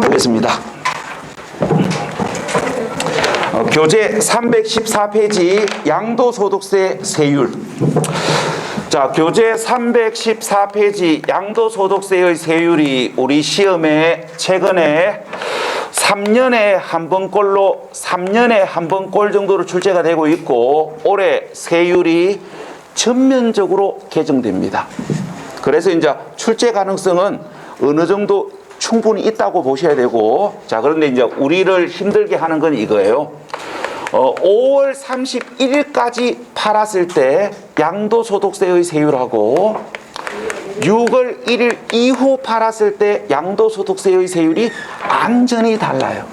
보겠습니다. 교재 314페이지 양도소득세 세율. 자, 교재 314페이지 양도소득세의 세율이 우리 시험에 최근에 3년에 한 번꼴로 3년에 한 번꼴 정도로 출제가 되고 있고, 올해 세율이 전면적으로 개정됩니다. 그래서 이제 출제 가능성은 어느 정도 충분히 있다고 보셔야 되고, 자, 그런데 이제 우리를 힘들게 하는 건 이거예요. 5월 31일까지 팔았을 때 양도소득세의 세율하고 6월 1일 이후 팔았을 때 양도소득세의 세율이 완전히 달라요.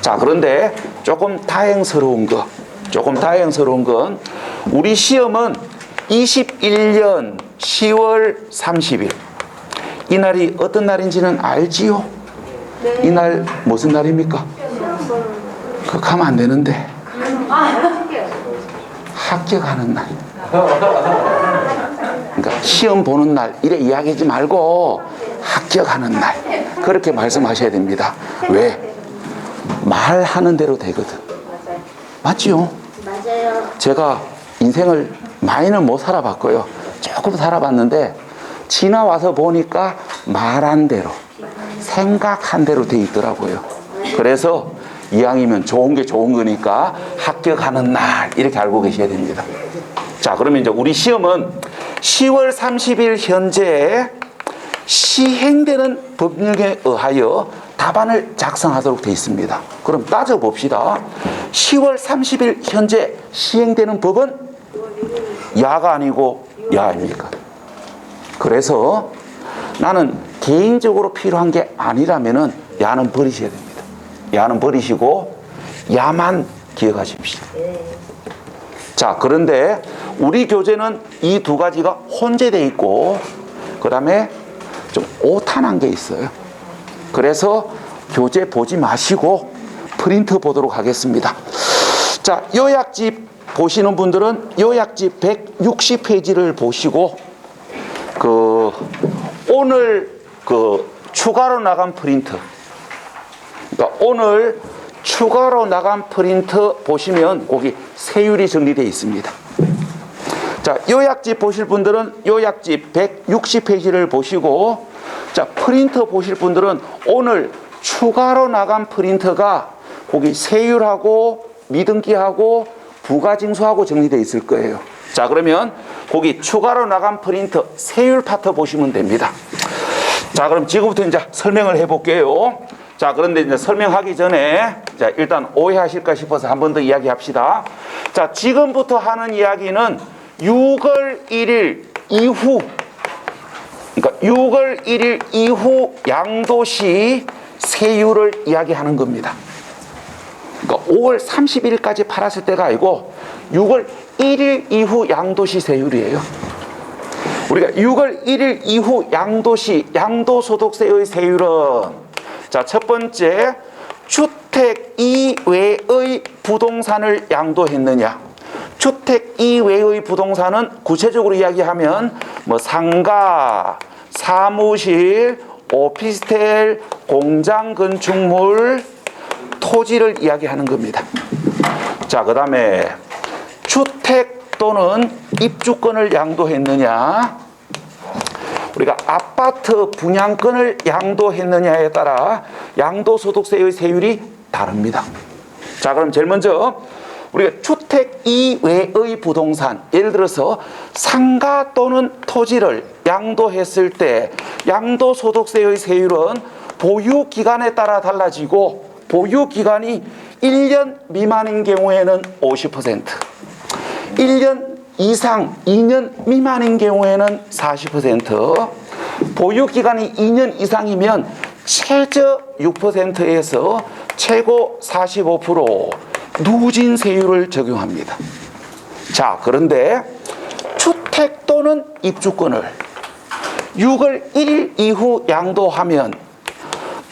자, 그런데 조금 다행스러운 건 우리 시험은 21년 10월 30일 이날이 어떤 날인지는 알지요? 네. 이날 무슨 날입니까? 그거 가면 안 되는데. 합격하는 날. 그러니까 시험 보는 날 이래 이야기하지 말고 합격하는 날, 그렇게 말씀하셔야 됩니다. 왜? 말하는 대로 되거든. 맞지요? 맞아요. 제가 인생을 많이는 못 살아봤고요, 조금 살아봤는데 지나와서 보니까 말한 대로, 생각한 대로 돼 있더라고요. 그래서 이왕이면 좋은 게 좋은 거니까 합격하는 날 이렇게 알고 계셔야 됩니다. 자, 그러면 이제 우리 시험은 10월 30일 현재 시행되는 법령에 의하여 답안을 작성하도록 되어 있습니다. 그럼 따져봅시다. 10월 30일 현재 시행되는 법은 야가 아니고 야입니까? 그래서 나는 개인적으로 필요한 게 아니라면은 야는 버리셔야 됩니다. 야는 버리시고 야만 기억하십시오. 자, 그런데 우리 교재는 이 두 가지가 혼재되어 있고, 그 다음에 좀 오탄한 게 있어요. 그래서 교재 보지 마시고 프린트 보도록 하겠습니다. 자, 요약집 보시는 분들은 요약집 160페이지를 보시고, 오늘 추가로 나간 프린트, 그러니까 오늘 추가로 나간 프린트 보시면 거기 세율이 정리되어 있습니다. 자, 요약집 보실 분들은 요약집 160페이지를 보시고, 자, 프린트 보실 분들은 오늘 추가로 나간 프린트가 거기 세율하고 미등기하고 부가징수하고 정리되어 있을 거예요. 자, 그러면 거기 추가로 나간 프린트 세율 파트 보시면 됩니다. 자, 그럼 지금부터 이제 설명을 해볼게요. 자, 그런데 이제 설명하기 전에, 자, 일단 오해하실까 싶어서 한 번 더 이야기합시다. 자, 지금부터 하는 이야기는 6월 1일 이후, 그러니까 6월 1일 이후 양도시 세율을 이야기하는 겁니다. 그러니까 5월 30일까지 팔았을 때가 아니고 6월 1일 이후 양도시 세율이에요. 우리가 6월 1일 이후 양도소득세의 세율은, 자, 첫 번째, 주택 이외의 부동산을 양도했느냐. 주택 이외의 부동산은 구체적으로 이야기하면 뭐 상가, 사무실, 오피스텔, 공장 건축물, 토지를 이야기하는 겁니다. 자, 그 다음에 주택 또는 입주권을 양도했느냐, 우리가 아파트 분양권을 양도했느냐에 따라 양도소득세의 세율이 다릅니다. 자, 그럼 제일 먼저 우리가 주택 이외의 부동산, 예를 들어서 상가 또는 토지를 양도했을 때 양도소득세의 세율은 보유기간에 따라 달라지고, 보유기간이 1년 미만인 경우에는 50%, 1년 이상 2년 미만인 경우에는 40%, 보유기간이 2년 이상이면 최저 6%에서 최고 45% 누진세율을 적용합니다. 자, 그런데 주택 또는 입주권을 6월 1일 이후 양도하면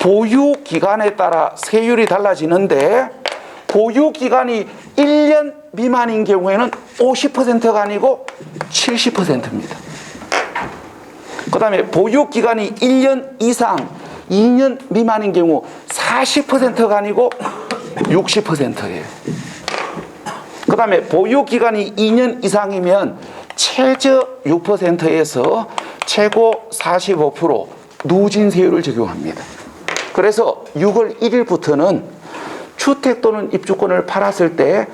보유기간에 따라 세율이 달라지는데, 보유기간이 1년 미만인 경우에는 50%가 아니고 70%입니다. 그 다음에 보유기간이 1년 이상 2년 미만인 경우 40%가 아니고 60%예요. 그 다음에 보유기간이 2년 이상이면 최저 6%에서 최고 45% 누진세율을 적용합니다. 그래서 6월 1일부터는 주택 또는 입주권을 팔았을 때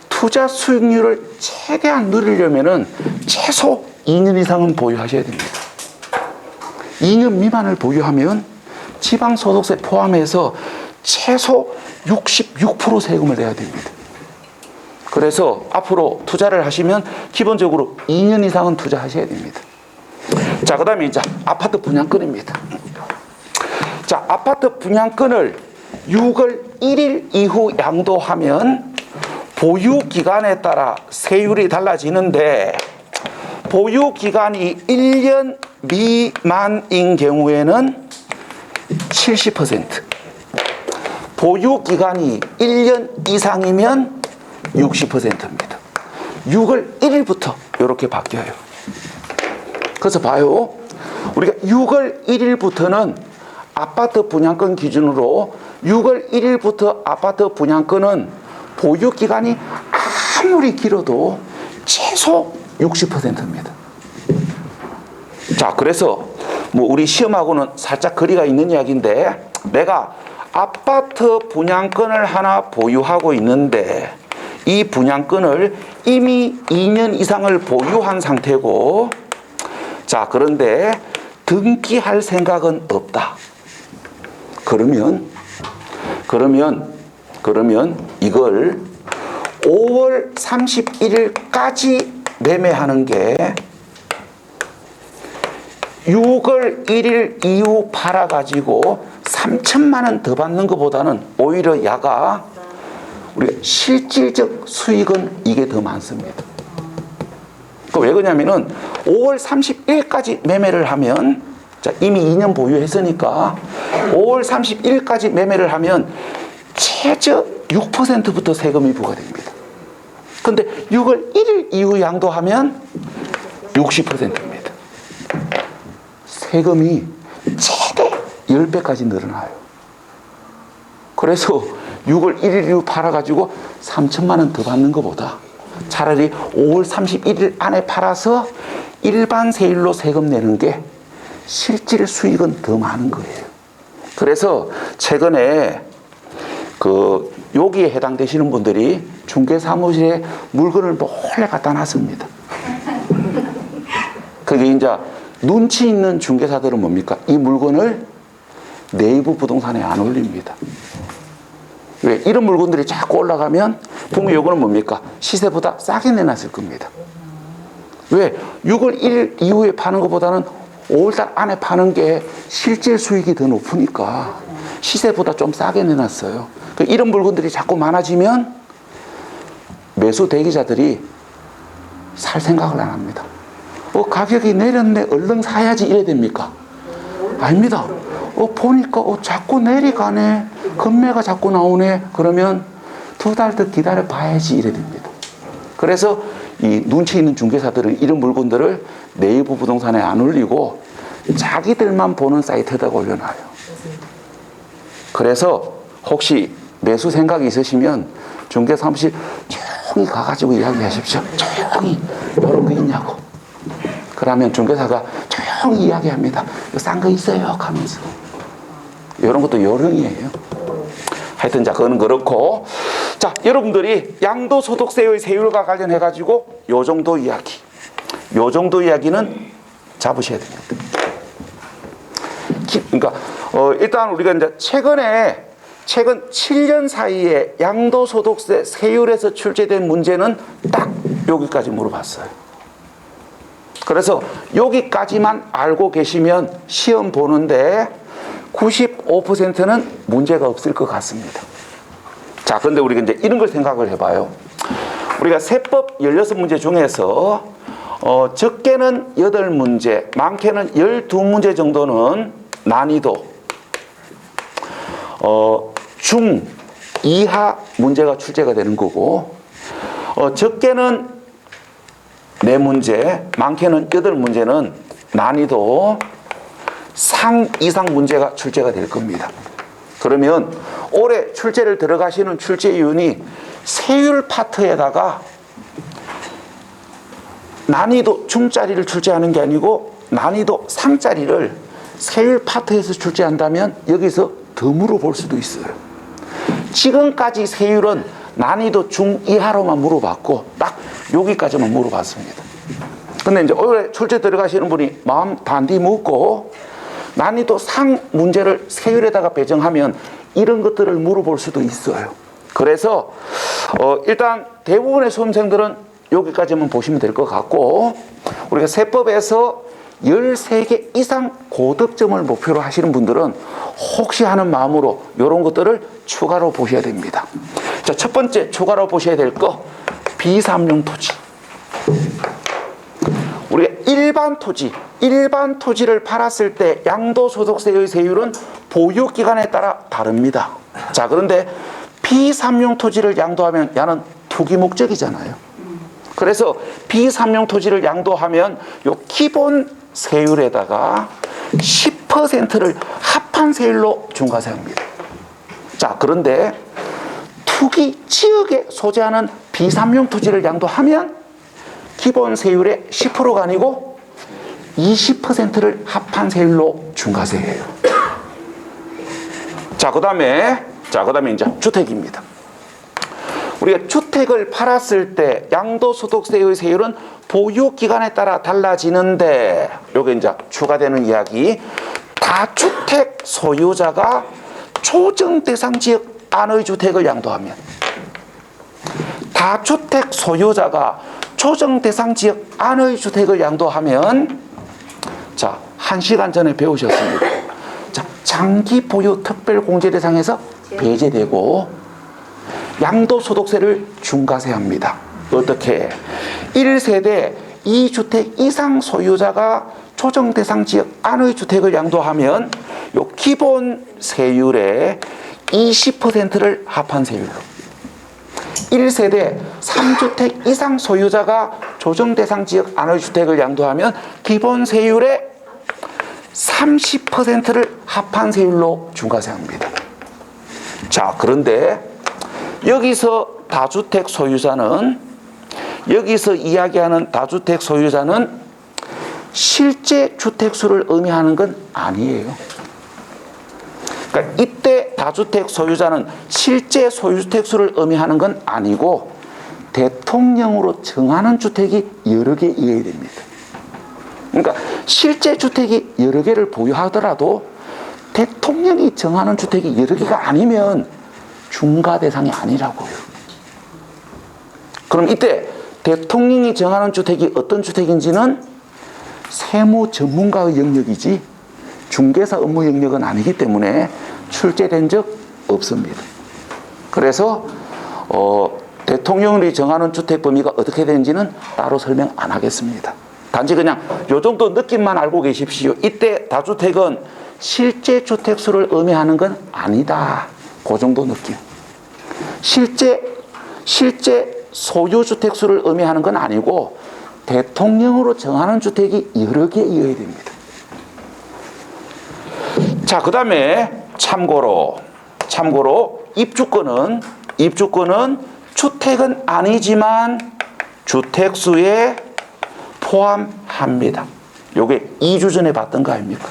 투자 수익률을 최대한 누리려면 최소 2년 이상은 보유하셔야 됩니다. 2년 미만을 보유하면 지방소득세 포함해서 최소 66% 세금을 내야 됩니다. 그래서 앞으로 투자를 하시면 기본적으로 2년 이상은 투자하셔야 됩니다. 자, 그 다음에 이제 아파트 분양권입니다. 자, 아파트 분양권을 6월 1일 이후 양도하면 보유기간에 따라 세율이 달라지는데, 보유기간이 1년 미만인 경우에는 70%, 보유기간이 1년 이상이면 60%입니다. 6월 1일부터 이렇게 바뀌어요. 그래서 봐요. 우리가 6월 1일부터는 아파트 분양권 기준으로 6월 1일부터 아파트 분양권은 보유기간이 아무리 길어도 최소 60%입니다. 자, 그래서 뭐 우리 시험하고는 살짝 거리가 있는 이야기인데, 내가 아파트 분양권을 하나 보유하고 있는데 이 분양권을 이미 2년 이상을 보유한 상태고, 자, 그런데 등기할 생각은 없다. 그러면 이걸 5월 31일까지 매매하는 게 6월 1일 이후 팔아가지고 3천만 원 더 받는 것보다는 오히려 야가 우리가 실질적 수익은 이게 더 많습니다. 왜 그러냐면은 5월 30일까지 매매를 하면, 자, 이미 2년 보유했으니까 5월 31일까지 매매를 하면 최저 6%부터 세금이 부과됩니다. 근데 6월 1일 이후 양도하면 60%입니다. 세금이 최대 10배까지 늘어나요. 그래서 6월 1일 이후 팔아가지고 3천만 원 더 받는 것보다 차라리 5월 31일 안에 팔아서 일반 세율로 세금 내는 게 실질 수익은 더 많은 거예요. 그래서 최근에 여기에 해당되시는 분들이 중개사무실에 물건을 몰래 갖다 놨습니다. 그게 이제 눈치 있는 중개사들은 뭡니까? 이 물건을 네이버 부동산에 안 올립니다. 왜? 이런 물건들이 자꾸 올라가면 분명히 이거는 뭡니까? 시세보다 싸게 내놨을 겁니다. 왜? 6월 1일 이후에 파는 것보다는 5월달 안에 파는 게 실질 수익이 더 높으니까 시세보다 좀 싸게 내놨어요. 이런 물건들이 자꾸 많아지면 매수 대기자들이 살 생각을 안 합니다. 가격이 내렸네, 얼른 사야지 이래 됩니까? 아닙니다. 보니까 자꾸 내려가네, 금매가 자꾸 나오네, 그러면 2달 더 기다려 봐야지 이래 됩니다. 그래서 이 눈치 있는 중개사들은 이런 물건들을 네이버 부동산에 안 올리고 자기들만 보는 사이트에다가 올려놔요. 그래서 혹시 매수 생각이 있으시면 중개사무실 조용히 가가지고 이야기하십시오. 조용히 이런 거 있냐고. 그러면 중개사가 조용히 이야기합니다. 이거 싼 거 있어요 하면서. 이런 것도 요령이에요. 하여튼 자, 그거는 그렇고, 자, 여러분들이 양도소득세의 세율과 관련해 가지고 요 정도 이야기는 잡으셔야 됩니다. 그러니까 일단 우리가 이제 최근 7년 사이에 양도소득세 세율에서 출제된 문제는 딱 여기까지 물어봤어요. 그래서 여기까지만 알고 계시면 시험 보는데 95%는 문제가 없을 것 같습니다. 자, 그런데 우리가 이제 이런 걸 생각을 해봐요. 우리가 세법 16문제 중에서 적게는 8문제, 많게는 12문제 정도는 난이도 중 이하 문제가 출제가 되는 거고, 적게는 4문제, 많게는 8문제는 난이도 상 이상 문제가 출제가 될 겁니다. 그러면 올해 출제를 들어가시는 출제위원이 세율 파트에다가 난이도 중짜리를 출제하는 게 아니고 난이도 상짜리를 세율 파트에서 출제한다면 여기서 더 물어볼 수도 있어요. 지금까지 세율은 난이도 중 이하로만 물어봤고 딱 여기까지만 물어봤습니다. 근데 이제 올해 출제 들어가시는 분이 마음 단디 먹고 난이도 상 문제를 세율에다가 배정하면 이런 것들을 물어볼 수도 있어요. 그래서 일단 대부분의 수험생들은 여기까지만 보시면 될 것 같고, 우리가 세법에서 13개 이상 고득점을 목표로 하시는 분들은 혹시 하는 마음으로 이런 것들을 추가로 보셔야 됩니다. 자, 첫 번째 추가로 보셔야 될 거, 비삼용 토지. 우리가 일반 토지를 팔았을 때 양도소득세의 세율은 보유기간에 따라 다릅니다. 자, 그런데 비삼용 토지를 양도하면 야는 투기 목적이잖아요. 그래서 비삼용 토지를 양도하면 요 기본 세율에다가 10%를 합한 세율로 중과세합니다. 자, 그런데 투기 지역에 소재하는 비삼용 토지를 양도하면 기본 세율의 10%가 아니고 20%를 합한 세율로 중과세해요. 자, 그다음에 이제 주택입니다. 우리가 주택을 팔았을 때 양도소득세의 세율은 보유기간에 따라 달라지는데, 요게 이제 추가되는 이야기, 다주택 소유자가 조정 대상 지역 안의 주택을 양도하면, 다주택 소유자가 조정 대상 지역 안의 주택을 양도하면, 자, 1시간 전에 배우셨습니다. 자, 장기 보유 특별 공제 대상에서 배제되고 양도소득세를 중과세합니다. 어떻게? 1세대 2주택 이상 소유자가 조정 대상 지역 안의 주택을 양도하면 요 기본 세율의 20%를 합한 세율로, 1세대 3주택 이상 소유자가 조정 대상 지역 안의 주택을 양도하면 기본 세율의 30%를 합한 세율로 중과세합니다. 자, 그런데 여기서 다주택 소유자는, 여기서 이야기하는 다주택 소유자는 실제 주택수를 의미하는 건 아니에요. 그러니까 이때 다주택 소유자는 실제 소유주택수를 의미하는 건 아니고 대통령으로 정하는 주택이 여러 개 이해야 됩니다. 그러니까 실제 주택이 여러 개를 보유하더라도 대통령이 정하는 주택이 여러 개가 아니면 중과 대상이 아니라고요. 그럼 이때 대통령이 정하는 주택이 어떤 주택인지는 세무 전문가의 영역이지 중개사 업무 영역은 아니기 때문에 출제된 적 없습니다. 그래서 대통령이 정하는 주택 범위가 어떻게 되는지는 따로 설명 안 하겠습니다. 단지 그냥 요 정도 느낌만 알고 계십시오. 이때 다주택은 실제 주택수를 의미하는 건 아니다. 그 정도 느낌. 실제 소유주택수를 의미하는 건 아니고 대통령으로 정하는 주택이 여러 개이어야 됩니다. 자, 그 다음에 참고로 입주권은 주택은 아니지만 주택수에 포함합니다. 요게 2주 전에 봤던 거 아닙니까?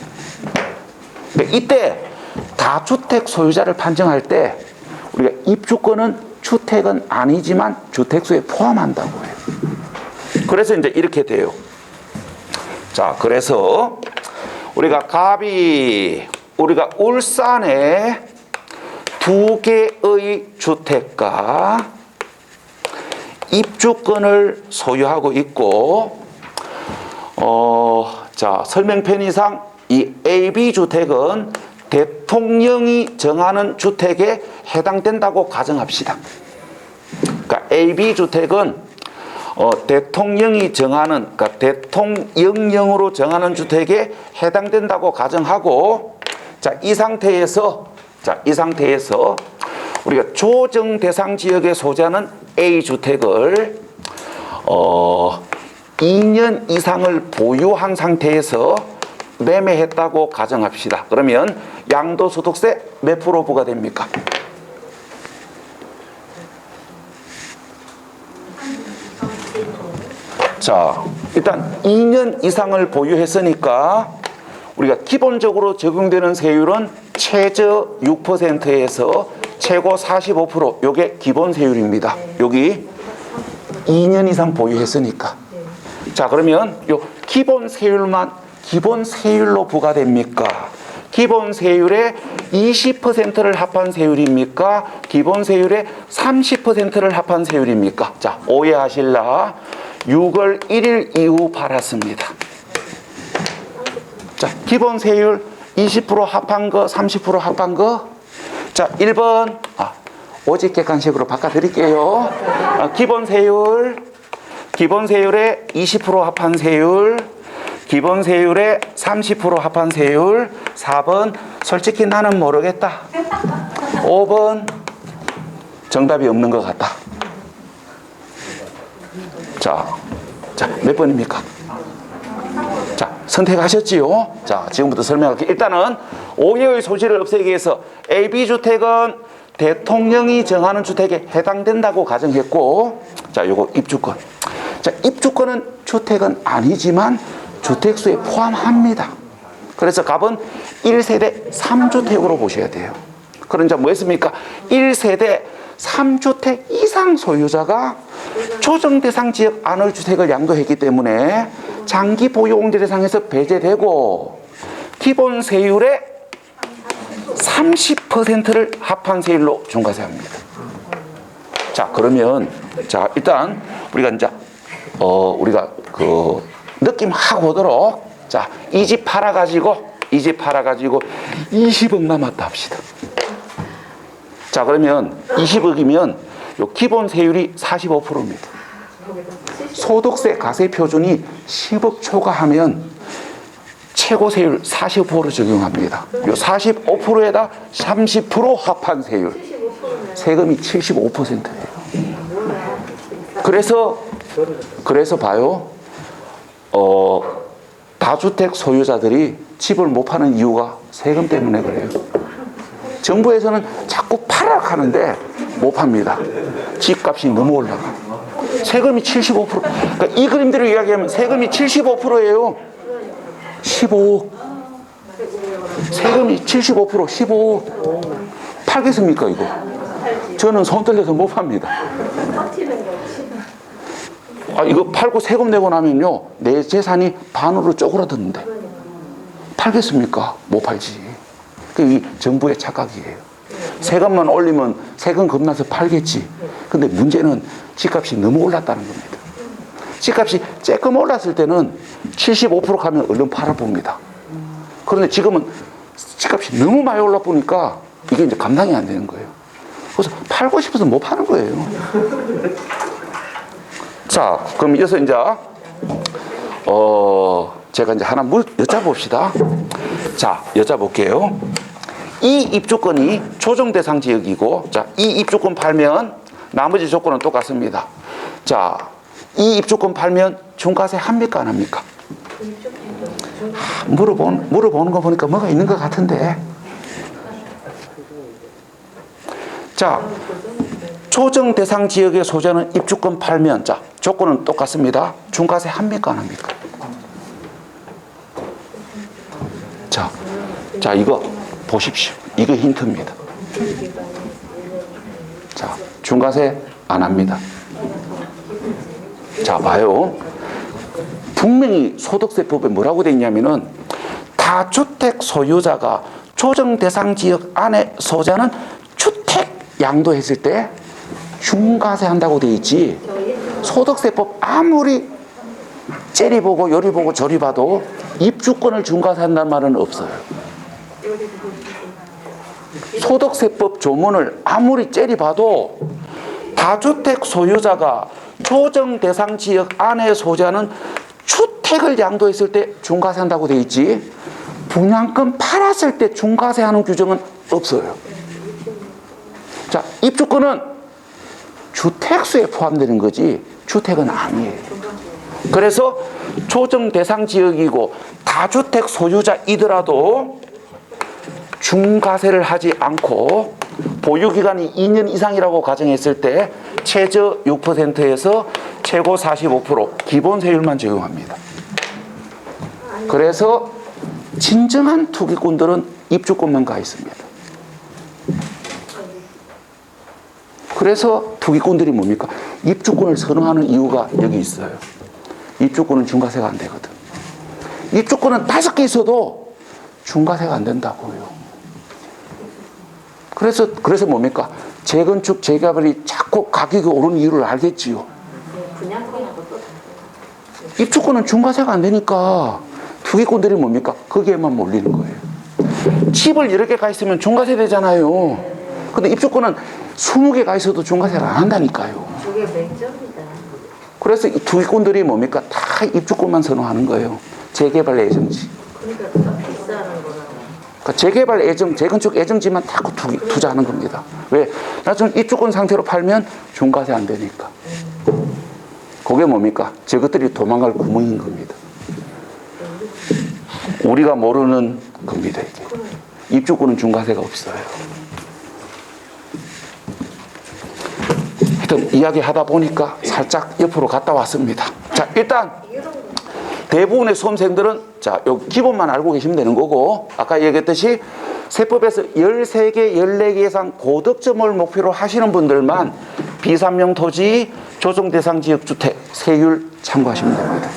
이때 다주택 소유자를 판정할 때 우리가 입주권은 주택은 아니지만 주택수에 포함한다고 해요. 그래서 이제 이렇게 돼요. 자, 그래서 우리가 우리가 울산에 2개의 주택과 입주권을 소유하고 있고, 자, 설명편의상 이 AB주택은 대통령이 정하는 주택에 해당된다고 가정합시다. 그러니까 AB주택은 대통령이 정하는, 그러니까 대통령령으로 정하는 주택에 해당된다고 가정하고, 자, 이 상태에서 우리가 조정 대상 지역에 소재하는 A주택을 2년 이상을 보유한 상태에서 매매했다고 가정합시다. 그러면 양도소득세 몇 프로 부과됩니까? 자, 일단 2년 이상을 보유했으니까 우리가 기본적으로 적용되는 세율은 최저 6%에서 최고 45%, 요게 기본 세율입니다. 여기 2년 이상 보유했으니까. 자, 그러면 요 기본 세율만 기본 세율로 부과됩니까? 기본 세율의 20%를 합한 세율입니까? 기본 세율의 30%를 합한 세율입니까? 자, 오해하실라. 6월 1일 이후 팔았습니다. 자, 기본 세율 20% 합한 거, 30% 합한 거. 자, 1번. 오직 객관식으로 바꿔드릴게요. 기본 세율의 20% 합한 세율, 기본 세율의 30% 합한 세율. 4번. 솔직히 나는 모르겠다. 5번. 정답이 없는 것 같다. 자, 몇 번입니까? 자, 선택하셨지요? 자, 지금부터 설명할게요. 일단은 오해의 소지를 없애기 위해서 AB주택은 대통령이 정하는 주택에 해당된다고 가정했고, 자, 요거 입주권. 자, 입주권은 주택은 아니지만 주택수에 포함합니다. 그래서 값은 1세대 3주택으로 보셔야 돼요. 그런 점 뭐였습니까? 1세대 3주택 이상 소유자가 조정 대상 지역 안의 주택을 양도했기 때문에 장기 보유 옹지 대상에서 배제되고 기본 세율의 30%를 합한 세율로 중과세합니다. 자, 그러면 자, 일단 우리가 이제 우리가 그 느낌 하고 오도록 자, 이 집 팔아가지고 20억 남았다 합시다. 자, 그러면 20억이면 요 기본 세율이 45%입니다. 소득세 가세 표준이 10억 초과하면 최고 세율 45% 적용합니다. 요 45%에다 30% 합한 세율. 세금이 75%예요. 그래서 봐요. 다주택 소유자들이 집을 못 파는 이유가 세금 때문에 그래요. 정부에서는 자꾸 팔아 하는데 못 팝니다. 집값이 너무 올라가. 세금이 75%. 그러니까 이 그림대로 이야기하면 세금이 75%예요. 15억. 세금이 75%, 15억. 팔겠습니까, 이거? 저는 손 떨려서 못 팝니다. 이거 팔고 세금 내고 나면요, 내 재산이 반으로 쪼그라드는데. 팔겠습니까? 못 팔지. 이 정부의 착각이에요. 세금만 올리면 세금 겁나서 팔겠지. 근데 문제는 집값이 너무 올랐다는 겁니다. 집값이 조금 올랐을 때는 75% 가면 얼른 팔아봅니다. 그런데 지금은 집값이 너무 많이 올라보니까 이게 이제 감당이 안 되는 거예요. 그래서 팔고 싶어서 못 파는 거예요. 자, 그럼 이어서 이제 제가 이제 하나 여쭤봅시다. 자, 여쭤볼게요. 이 입주권이 조정 대상 지역이고, 자, 이 입주권 팔면 나머지 조건은 똑같습니다. 자, 이 입주권 팔면 중과세 합니까, 안 합니까? 물어보는 거 보니까 뭐가 있는 것 같은데. 자, 조정 대상 지역의 소재는 입주권 팔면, 자, 조건은 똑같습니다. 중과세 합니까, 안 합니까? 자, 이거 보십시오. 이거 힌트입니다. 자, 중과세 안 합니다. 자, 봐요. 분명히 소득세법에 뭐라고 돼 있냐면은 다주택 소유자가 조정 대상 지역 안에 소재는 주택 양도했을 때 중과세 한다고 돼 있지. 소득세법 아무리 째리보고 요리보고 저리봐도 입주권을 중과세 한다는 말은 없어요. 소득세법 조문을 아무리 째리봐도 다주택 소유자가 조정 대상 지역 안에 소재하는 주택을 양도했을 때 중과세 한다고 돼 있지, 분양권 팔았을 때 중과세 하는 규정은 없어요. 자, 입주권은 주택수에 포함되는 거지 주택은 아니에요. 그래서 조정 대상 지역이고 다주택 소유자이더라도 중과세를 하지 않고 보유기간이 2년 이상이라고 가정했을 때 최저 6%에서 최고 45% 기본세율만 적용합니다. 그래서 진정한 투기꾼들은 입주권만 가 있습니다. 그래서 투기꾼들이 뭡니까? 입주권을 선호하는 이유가 여기 있어요. 입주권은 중과세가 안 되거든. 입주권은 5개 있어도 중과세가 안 된다고요. 그래서 뭡니까? 재건축, 재개발이 자꾸 가격이 오르는 이유를 알겠지요. 입주권은 중과세가 안 되니까 투기꾼들이 뭡니까? 거기에만 몰리는 거예요. 집을 여러 개 가 있으면 중과세 되잖아요. 근데 입주권은 20개 가 있어도 중과세를 안 한다니까요. 그게 맥점이다. 그래서 이 투기꾼들이 뭡니까? 다 입주권만 선호하는 거예요. 재개발 예정지. 그러니까 더 비싸는 거라. 그러니까 재개발 예정, 재건축 예정지만 다 투자하는 겁니다. 왜? 나중에 입주권 상태로 팔면 중과세 안 되니까. 그게 뭡니까? 저것들이 도망갈 구멍인 겁니다. 우리가 모르는 겁니다, 이게. 입주권은 중과세가 없어요. 하여튼 이야기 하다 보니까 살짝 옆으로 갔다 왔습니다. 자, 일단 대부분의 수험생들은 자, 요 기본만 알고 계시면 되는 거고, 아까 얘기했듯이 세법에서 13개, 14개 이상 고득점을 목표로 하시는 분들만 비산명 토지, 조정 대상 지역 주택 세율 참고하시면 됩니다.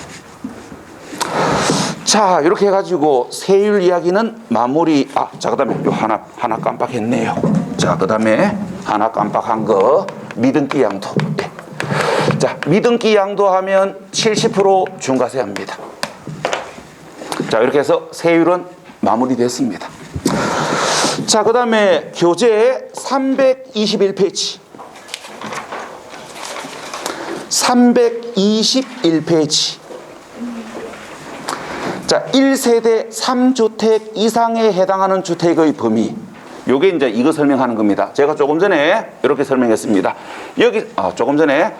자, 이렇게 해가지고 세율 이야기는 마무리. 자, 그 다음에 요 하나 깜빡했네요. 자, 그 다음에 하나 깜빡한 거 미등기 양도. 네. 자, 미등기 양도하면 70% 중과세 합니다. 자, 이렇게 해서 세율은 마무리됐습니다. 자, 그 다음에 교재 321페이지. 321페이지. 자, 1세대 3주택 이상에 해당하는 주택의 범위. 요게 이제 이거 설명하는 겁니다. 제가 조금 전에 이렇게 설명했습니다. 조금 전에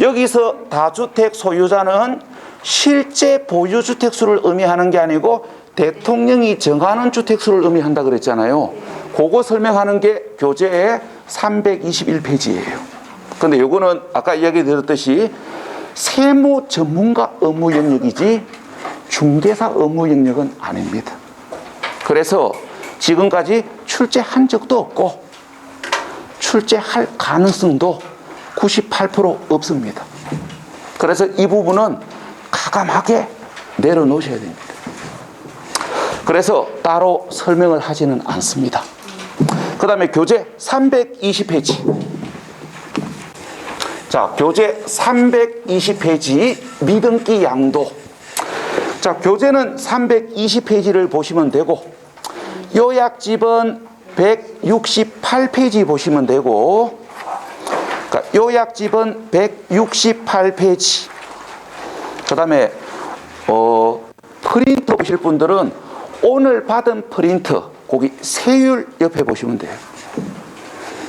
여기서 다주택 소유자는 실제 보유 주택수를 의미하는 게 아니고 대통령이 정하는 주택수를 의미한다 그랬잖아요. 그거 설명하는 게 교재의 321페이지예요. 근데 요거는 아까 이야기 드렸듯이 세무 전문가 업무 영역이지 중개사 업무 영역은 아닙니다. 그래서 지금까지 출제한 적도 없고 출제할 가능성도 98% 없습니다. 그래서 이 부분은 가감하게 내려놓으셔야 됩니다. 그래서 따로 설명을 하지는 않습니다. 그 다음에 교재 320페이지. 자, 교재 320페이지 미등기 양도. 자, 교재는 320페이지를 보시면 되고 요약집은 168페이지 보시면 되고, 그러니까 요약집은 168페이지. 그 다음에 프린트 보실 분들은 오늘 받은 프린트 거기 세율 옆에 보시면 돼요.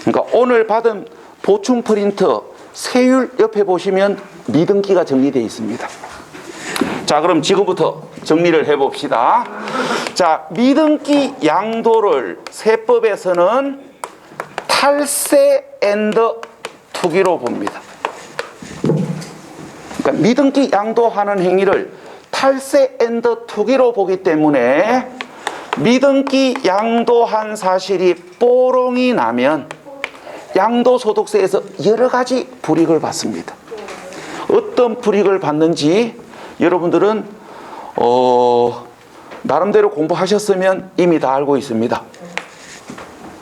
그러니까 오늘 받은 보충 프린트 세율 옆에 보시면 미등기가 정리되어 있습니다. 자, 그럼 지금부터 정리를 해봅시다. 자, 미등기 양도를 세법에서는 탈세 앤드 투기로 봅니다. 그러니까 미등기 양도하는 행위를 탈세 앤드 투기로 보기 때문에 미등기 양도한 사실이 뽀롱이 나면 양도소득세에서 여러 가지 불이익을 받습니다. 어떤 불이익을 받는지 여러분들은 나름대로 공부하셨으면 이미 다 알고 있습니다.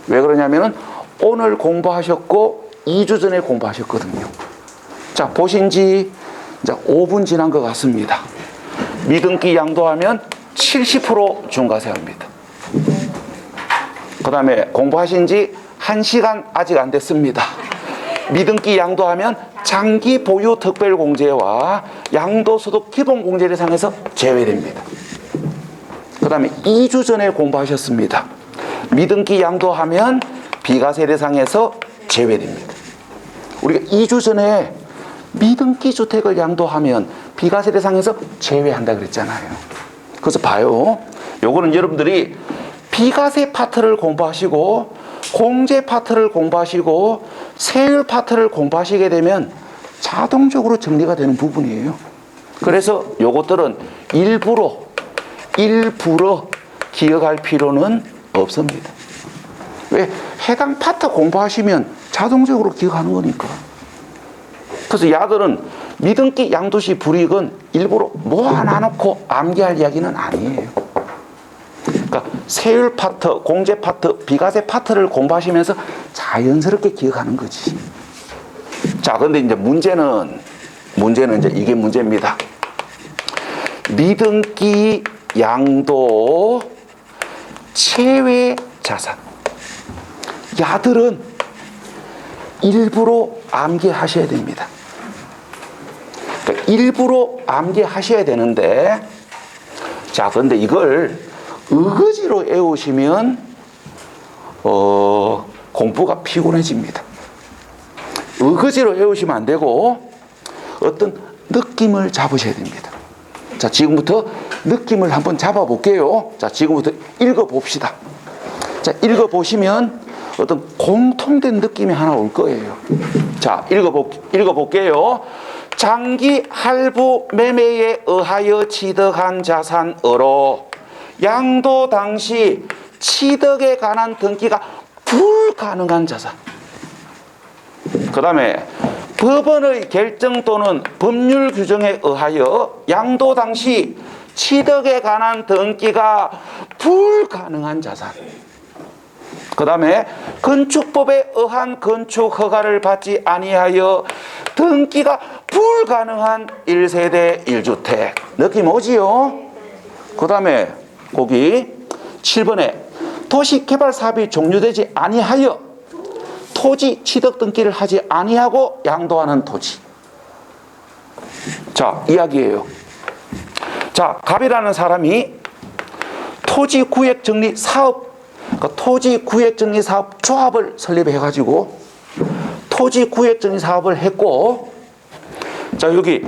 왜 그러냐면은 오늘 공부하셨고 2주 전에 공부하셨거든요. 자, 보신 지 이제 5분 지난 것 같습니다. 미등기 양도하면 70% 중과세합니다. 그 다음에 공부하신 지 1시간 아직 안 됐습니다. 미등기 양도하면 장기 보유 특별공제와 양도소득 기본공제 대상에서 제외됩니다. 그 다음에 2주 전에 공부하셨습니다. 미등기 양도하면 비과세 대상에서 제외됩니다. 우리가 2주 전에 미등기 주택을 양도하면 비과세 대상에서 제외한다 그랬잖아요. 그래서 봐요. 요거는 여러분들이 비과세 파트를 공부하시고 공제 파트를 공부하시고 세율 파트를 공부하시게 되면 자동적으로 정리가 되는 부분이에요. 그래서 요것들은 일부러 기억할 필요는 없습니다. 왜? 해당 파트 공부하시면 자동적으로 기억하는 거니까. 그래서 야들은 미등기 양도시 불이익은 일부러 모아놔놓고 암기할 이야기는 아니에요. 그러니까 세율 파트, 공제 파트, 비과세 파트를 공부하시면서 자연스럽게 기억하는 거지. 자, 근데 이제 문제는 이제 이게 문제입니다. 미등기 양도 체외 자산. 야들은 일부러 암기하셔야 됩니다. 그러니까 일부러 암기하셔야 되는데, 자, 근데 이걸 의거지로 외우시면 공부가 피곤해집니다. 의거지로 외우시면 안 되고 어떤 느낌을 잡으셔야 됩니다. 자, 지금부터 느낌을 한번 잡아볼게요. 자, 지금부터 읽어봅시다. 자, 읽어보시면 어떤 공통된 느낌이 하나 올 거예요. 자, 읽어볼게요. 장기 할부 매매에 의하여 취득한 자산으로 양도 당시 취득에 관한 등기가 불가능한 자산. 그 다음에 법원의 결정 또는 법률 규정에 의하여 양도 당시 취득에 관한 등기가 불가능한 자산. 그 다음에 건축법에 의한 건축 허가를 받지 아니하여 등기가 불가능한 1세대 1주택. 느낌 오지요? 그 다음에 거기 7번에 도시개발 사업이 종료되지 아니하여 토지 취득 등기를 하지 아니하고 양도하는 토지. 자, 이야기예요. 자, 갑이라는 사람이 토지 구획 정리 사업, 그러니까 토지 구획 정리 사업 조합을 설립해 가지고 토지 구획 정리 사업을 했고, 자, 여기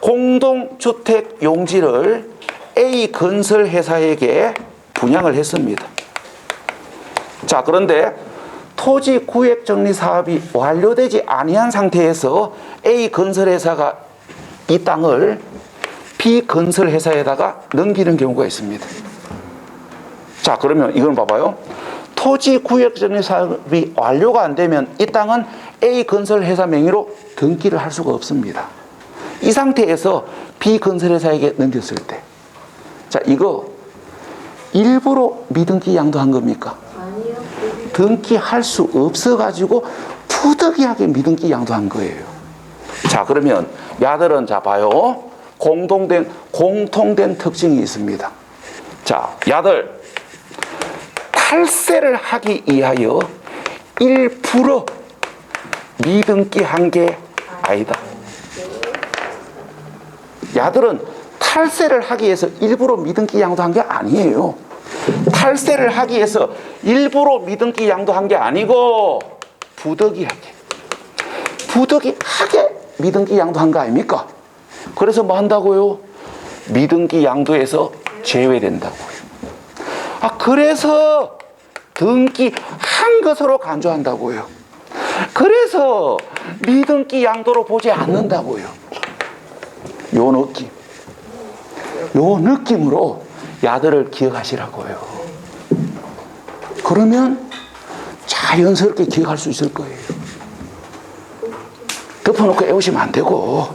공동주택 용지를 A 건설 회사에게 분양을 했습니다. 자, 그런데 토지 구획 정리 사업이 완료되지 아니한 상태에서 A 건설 회사가 이 땅을 B 건설 회사에다가 넘기는 경우가 있습니다. 자, 그러면 이건 봐봐요. 토지 구획 정리 사업이 완료가 안 되면 이 땅은 A 건설 회사 명의로 등기를 할 수가 없습니다. 이 상태에서 B 건설 회사에게 넘겼을 때, 자, 이거 일부러 미등기 양도한 겁니까? 아니요. 등기할 수 없어가지고 부득이하게 미등기 양도한 거예요. 자, 그러면 야들은, 자, 봐요. 공통된 특징이 있습니다. 자, 야들 탈세를 하기 위하여 1% 미등기 한 게 아니다. 야들은 탈세를 하기 위해서 일부러 미등기 양도한 게 아니에요. 탈세를 하기 위해서 일부러 미등기 양도한 게 아니고 부득이하게 미등기 양도한 거 아닙니까? 그래서 뭐 한다고요? 미등기 양도에서 제외된다고요. 아, 그래서 등기 한 것으로 간주한다고요. 그래서 미등기 양도로 보지 않는다고요. 요 느낌으로 야들을 기억하시라고요. 그러면 자연스럽게 기억할 수 있을 거예요. 덮어놓고 외우시면 안 되고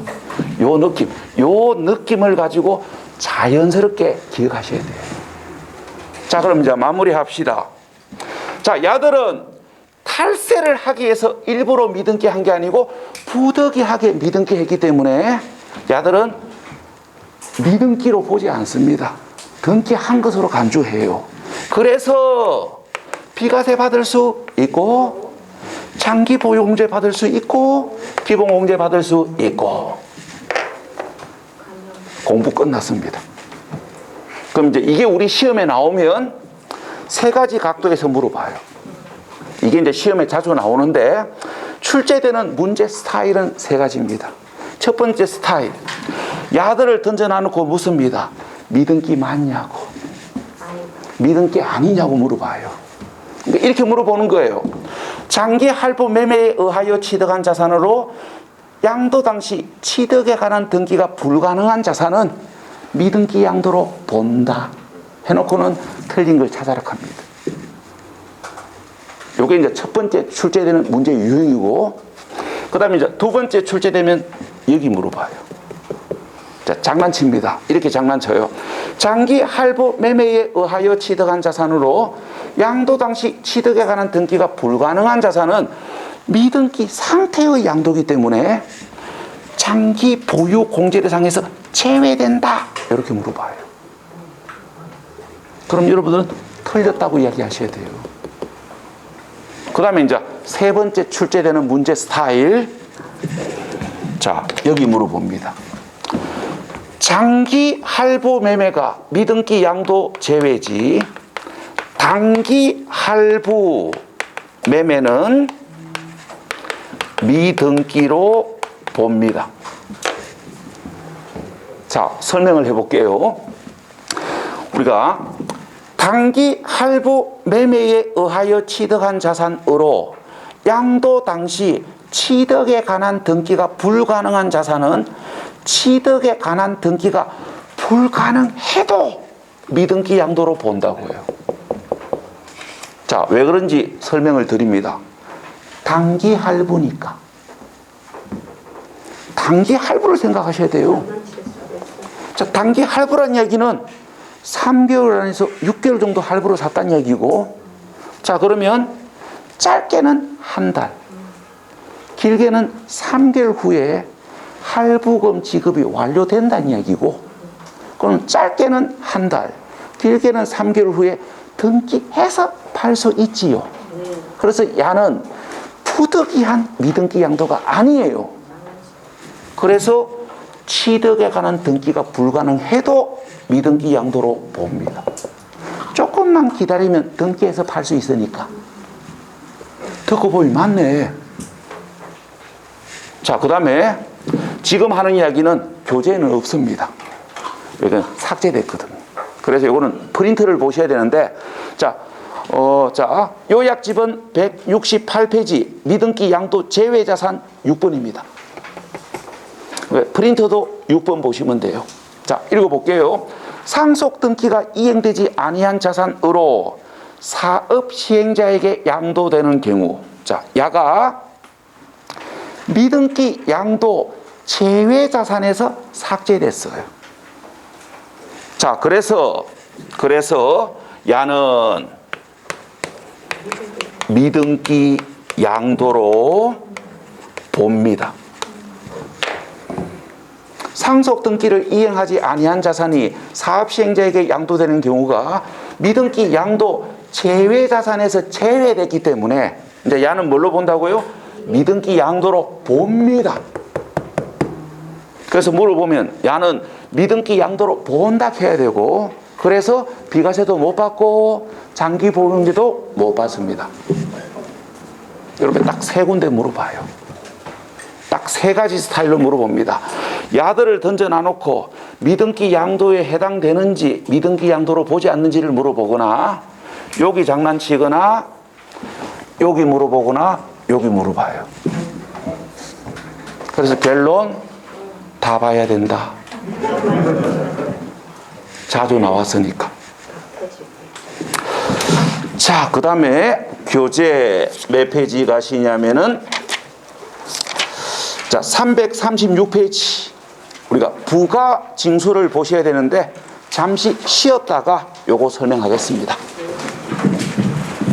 요 느낌을 가지고 자연스럽게 기억하셔야 돼요. 자, 그럼 이제 마무리합시다. 자, 야들은 탈세를 하기 위해서 일부러 미등기 한 게 아니고 부득이하게 미등기 했기 때문에 야들은 미등기로 보지 않습니다. 등기 한 것으로 간주해요. 그래서 비과세 받을 수 있고 장기 보유공제 받을 수 있고 기본공제 받을 수 있고. 공부 끝났습니다. 그럼 이제 이게 우리 시험에 나오면 세 가지 각도에서 물어봐요. 이게 이제 시험에 자주 나오는데 출제되는 문제 스타일은 세 가지입니다. 첫 번째 스타일. 야들을 던져놔놓고 묻습니다. 믿음기 맞냐고. 믿음기 아니냐고 물어봐요. 그러니까 이렇게 물어보는 거예요. 장기 할부 매매에 의하여 취득한 자산으로 양도 당시 취득에 관한 등기가 불가능한 자산은 미등기 양도로 본다 해놓고는 틀린 걸 찾아라 합니다. 요게 이제 첫 번째 출제되는 문제 유형이고, 그 다음에 이제 두 번째 출제되면 여기 물어봐요. 자, 장난칩니다. 이렇게 장난쳐요. 장기 할부 매매에 의하여 취득한 자산으로 양도 당시 취득에 관한 등기가 불가능한 자산은 미등기 상태의 양도이기 때문에 장기 보유 공제대상에서 제외된다. 이렇게 물어봐요. 그럼 여러분들은 틀렸다고 이야기하셔야 돼요. 그 다음에 이제 세 번째 출제되는 문제 스타일. 자, 여기 물어봅니다. 장기 할부 매매가 미등기 양도 제외지, 단기 할부 매매는 미등기로 봅니다. 자, 설명을 해볼게요. 우리가 단기 할부 매매에 의하여 취득한 자산으로 양도 당시 취득에 관한 등기가 불가능한 자산은 취득에 관한 등기가 불가능해도 미등기 양도로 본다고요. 자, 왜 그런지 설명을 드립니다. 단기 할부니까. 단기 할부를 생각하셔야 돼요. 자, 단기 할부란 얘기는 3개월 안에서 6개월 정도 할부로 샀다는 얘기고, 자, 그러면 짧게는 한 달, 길게는 3개월 후에 할부금 지급이 완료된다는 얘기고, 그럼 짧게는 한 달, 길게는 3개월 후에 등기해서 팔 수 있지요. 그래서 야는 부득이한 미등기 양도가 아니에요. 그래서 취득에 관한 등기가 불가능해도 미등기 양도로 봅니다. 조금만 기다리면 등기해서 팔 수 있으니까. 듣고 보니 맞네. 자, 그 다음에 지금 하는 이야기는 교재에는 없습니다. 이건 삭제됐거든요. 그래서 이거는 프린트를 보셔야 되는데, 자, 요약집은 168페이지 미등기 양도 제외자산 6번입니다. 프린터도 6번 보시면 돼요. 자, 읽어볼게요. 상속 등기가 이행되지 아니한 자산으로 사업 시행자에게 양도되는 경우, 자, 야가 미등기 양도 제외 자산에서 삭제됐어요. 자, 그래서 야는 미등기 양도로 봅니다. 상속 등기를 이행하지 아니한 자산이 사업 시행자에게 양도되는 경우가 미등기 양도 제외 자산에서 제외됐기 때문에 이제 야는 뭘로 본다고요? 미등기 양도로 봅니다. 그래서 물어보면 야는 미등기 양도로 본다 해야 되고, 그래서 비과세도 못 받고 장기 보험료도 못 받습니다. 여러분 딱 세 군데 물어봐요. 딱 세 가지 스타일로 물어봅니다. 야들을 던져놔놓고 미등기 양도에 해당되는지 미등기 양도로 보지 않는지를 물어보거나, 여기 장난치거나, 여기 물어보거나, 여기 물어봐요. 그래서 결론 다 봐야 된다. 자주 나왔으니까. 자, 그 다음에 교재 몇 페이지 가시냐면은, 자, 336페이지. 우리가 부가 징수를 보셔야 되는데 잠시 쉬었다가 요거 설명하겠습니다.